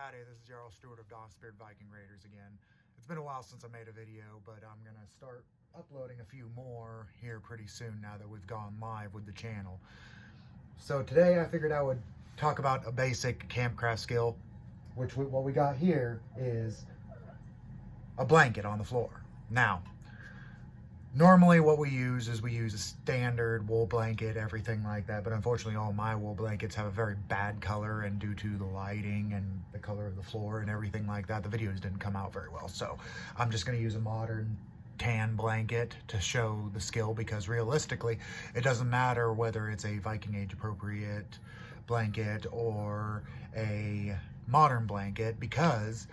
Howdy, this is Jarl Stewart of Dansk Viking Raiders again. It's been a while since I made a video, but I'm going to start uploading a few more here pretty soon now that we've gone live with the channel. So today I figured I would talk about a basic campcraft skill, which what we got here is a blanket on the floor. Now, normally what we use is we use a standard wool blanket, everything like that, but unfortunately all my wool blankets have a very bad color, and due to the lighting and the color of the floor and everything like that, the videos didn't come out very well. So I'm just going to use a modern tan blanket to show the skill, because realistically it doesn't matter whether it's a Viking age appropriate blanket or a modern blanket, because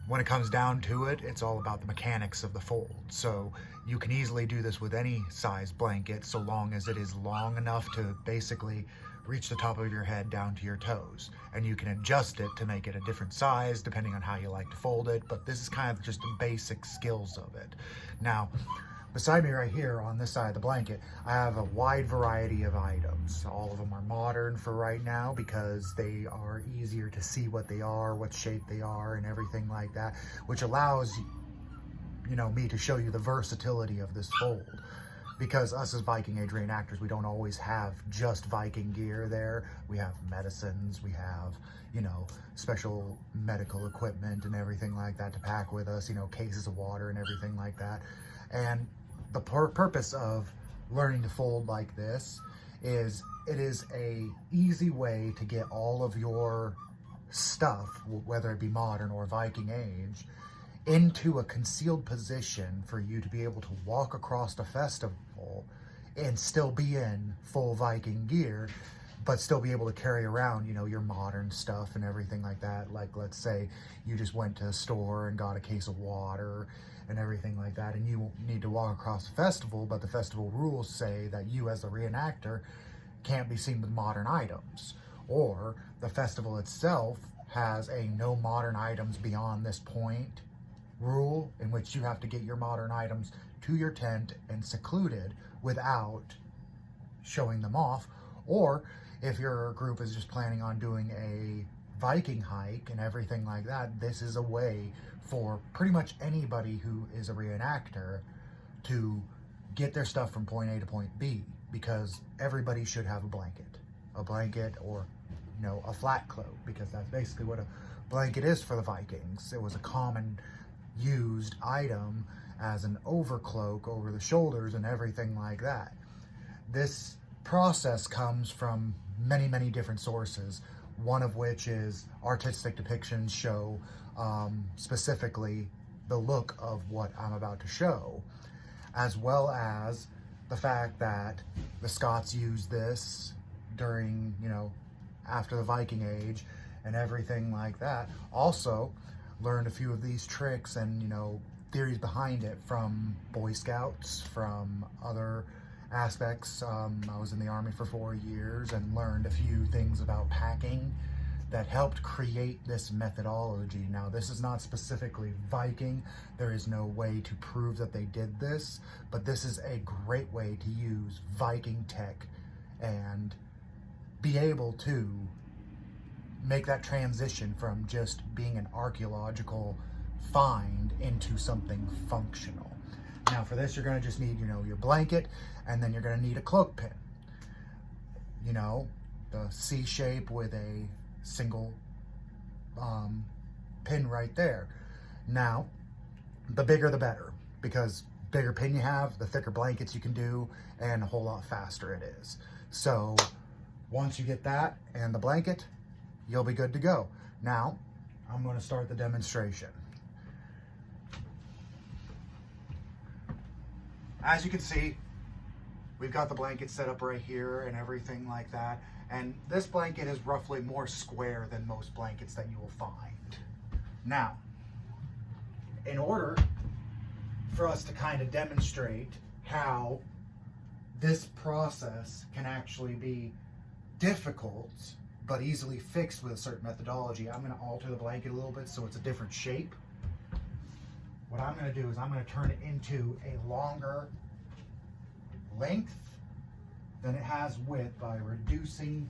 when it comes down to it, it's all about the mechanics of the fold. So you can easily do this with any size blanket, so long as it is long enough to basically reach the top of your head down to your toes. And you can adjust it to make it a different size depending on how you like to fold it, but this is kind of just the basic skills of it. Now, beside me right here on this side of the blanket, I have a wide variety of items. All of them are modern for right now because they are easier to see what they are, what shape they are, and everything like that, which allows me to show you the versatility of this fold. Because us as Viking age reenactors, we don't always have just Viking gear there. We have medicines, we have, special medical equipment and everything like that to pack with us, cases of water and everything like that. And the purpose of learning to fold like this is it is a easy way to get all of your stuff, whether it be modern or Viking age, into a concealed position for you to be able to walk across the festival and still be in full Viking gear, but still be able to carry around, your modern stuff and everything like that. Like, let's say you just went to a store and got a case of water and everything like that, and you need to walk across the festival, but the festival rules say that you as a reenactor can't be seen with modern items, or the festival itself has a no modern items beyond this point rule, in which you have to get your modern items to your tent and secluded without showing them off. Or if your group is just planning on doing a Viking hike and everything like that, this is a way for pretty much anybody who is a reenactor to get their stuff from point A to point B, because everybody should have a blanket or a flat cloak, because that's basically what a blanket is for the Vikings. It was a common used item as an overcloak over the shoulders and everything like that. This process comes from many, many different sources, one of which is artistic depictions show specifically the look of what I'm about to show, as well as the fact that the Scots used this during, after the Viking age and everything like that. Also learned a few of these tricks and, theories behind it from Boy Scouts, from other aspects. I was in the Army for 4 years and learned a few things about packing that helped create this methodology. Now, this is not specifically Viking. There is no way to prove that they did this, but this is a great way to use Viking tech and be able to make that transition from just being an archaeological find into something functional. Now, for this, you're going to just need, your blanket, and then you're going to need a cloak pin. The C shape with a single pin right there. Now, the bigger the better, because bigger pin you have, the thicker blankets you can do, and a whole lot faster it is. So once you get that and the blanket, you'll be good to go. Now, I'm going to start the demonstration. As you can see, we've got the blanket set up right here and everything like that. And this blanket is roughly more square than most blankets that you will find. Now, in order for us to kind of demonstrate how this process can actually be difficult but easily fixed with a certain methodology, I'm going to alter the blanket a little bit so it's a different shape. What I'm going to do is I'm going to turn it into a longer length than it has width by reducing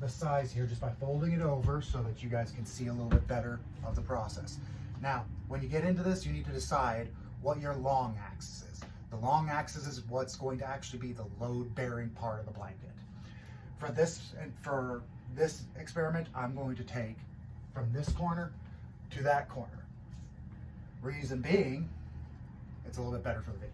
the size here just by folding it over so that you guys can see a little bit better of the process. Now, when you get into this, you need to decide what your long axis is. The long axis is what's going to actually be the load-bearing part of the blanket. For this experiment, I'm going to take from this corner to that corner. Reason being, it's a little bit better for the video.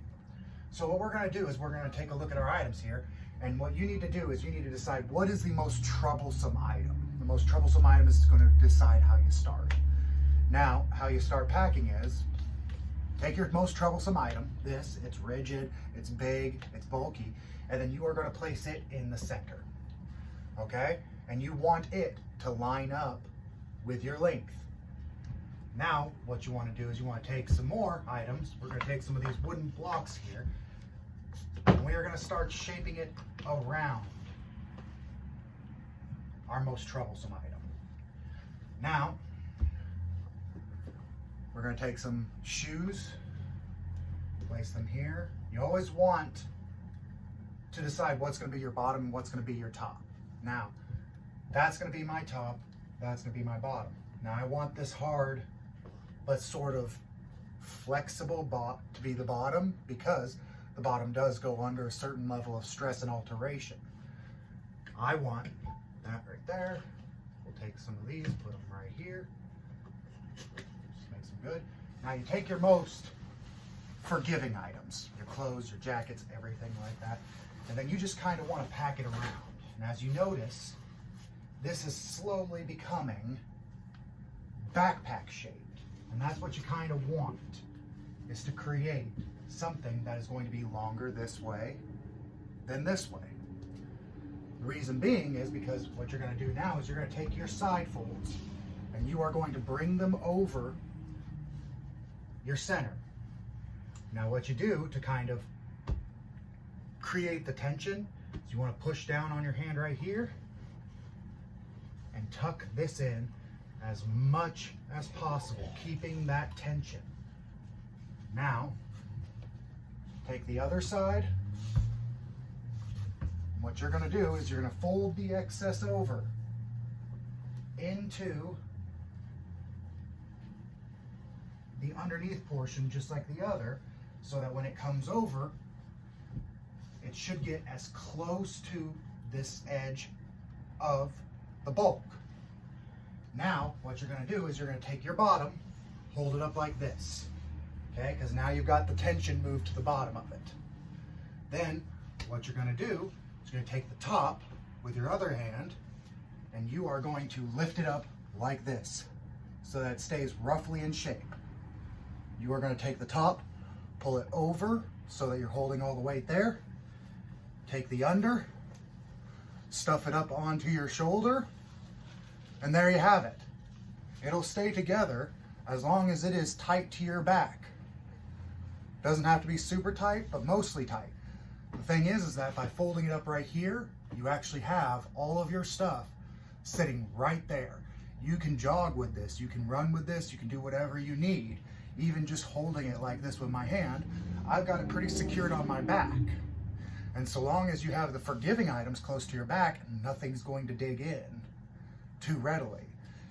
So what we're going to do is we're going to take a look at our items here, and what you need to do is you need to decide what is the most troublesome item. The most troublesome item is going to decide how you start. Now, how you start packing is, take your most troublesome item, this, it's rigid, it's big, it's bulky, and then you are going to place it in the center, okay? And you want it to line up with your length. Now, what you want to do is you want to take some more items. We're going to take some of these wooden blocks here, and we are going to start shaping it around our most troublesome item. Now, we're going to take some shoes, place them here. You always want to decide what's going to be your bottom and what's going to be your top. Now, that's going to be my top, that's going to be my bottom. Now I want this hard but sort of flexible to be the bottom, because the bottom does go under a certain level of stress and alteration. I want that right there. We'll take some of these, put them right here. Just makes them good. Now you take your most forgiving items, your clothes, your jackets, everything like that, and then you just kind of want to pack it around. And as you notice, this is slowly becoming backpack shaped. And that's what you kind of want, is to create something that is going to be longer this way than this way. The reason being is because what you're going to do now is you're going to take your side folds and you are going to bring them over your center. Now what you do to kind of create the tension is you want to push down on your hand right here and tuck this in as much as possible, keeping that tension. Now, take the other side. What you're going to do is you're going to fold the excess over into the underneath portion just like the other, so that when it comes over, it should get as close to this edge of the bulk. Now, what you're going to do is you're going to take your bottom, hold it up like this, okay? Because now you've got the tension moved to the bottom of it. Then, what you're going to do is you're going to take the top with your other hand, and you are going to lift it up like this, so that it stays roughly in shape. You are going to take the top, pull it over so that you're holding all the weight there. Take the under, stuff it up onto your shoulder, and there you have it. It'll stay together as long as it is tight to your back. Doesn't have to be super tight, but mostly tight. The thing is that by folding it up right here, you actually have all of your stuff sitting right there. You can jog with this, you can run with this, you can do whatever you need. Even just holding it like this with my hand, I've got it pretty secured on my back. And so long as you have the forgiving items close to your back, nothing's going to dig in too readily.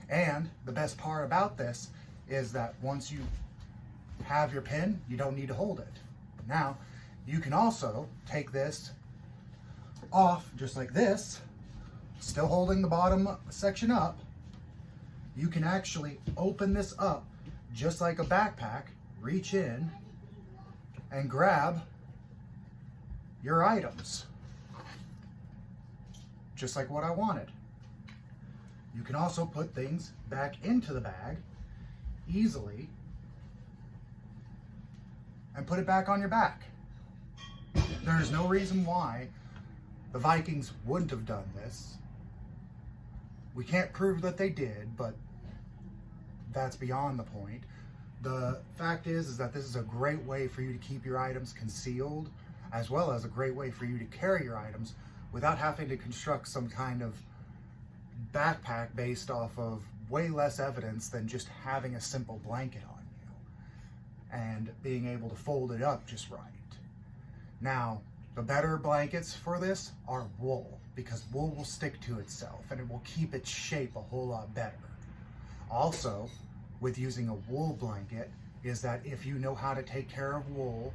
And the best part about this is that once you have your pin, you don't need to hold it. Now, you can also take this off just like this, still holding the bottom section up. You can actually open this up just like a backpack, reach in and grab your items, just like what I wanted. You can also put things back into the bag easily and put it back on your back. There's no reason why the Vikings wouldn't have done this. We can't prove that they did, but that's beyond the point. The fact is that this is a great way for you to keep your items concealed, as well as a great way for you to carry your items without having to construct some kind of backpack based off of way less evidence than just having a simple blanket on you and being able to fold it up just right. Now, the better blankets for this are wool. because wool will stick to itself and it will keep its shape a whole lot better. Also, with using a wool blanket, is that if you know how to take care of wool,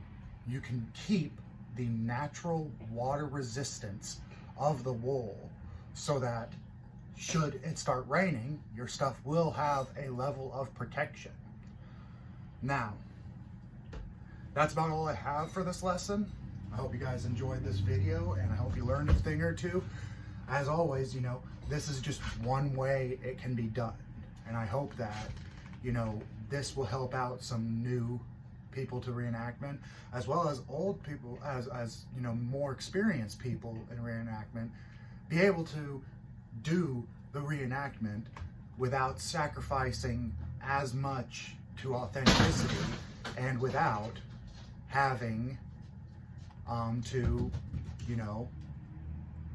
you can keep the natural water resistance of the wool so that should it start raining, your stuff will have a level of protection. Now, that's about all I have for this lesson. I hope you guys enjoyed this video and I hope you learned a thing or two. As always, you know, this is just one way it can be done. And I hope that, you know, this will help out some new people to reenactment, as well as old people, as you know, more experienced people in reenactment, be able to do the reenactment without sacrificing as much to authenticity and without having to, you know,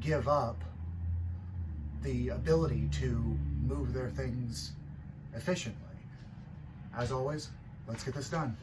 give up the ability to move their things efficiently. As always, let's get this done.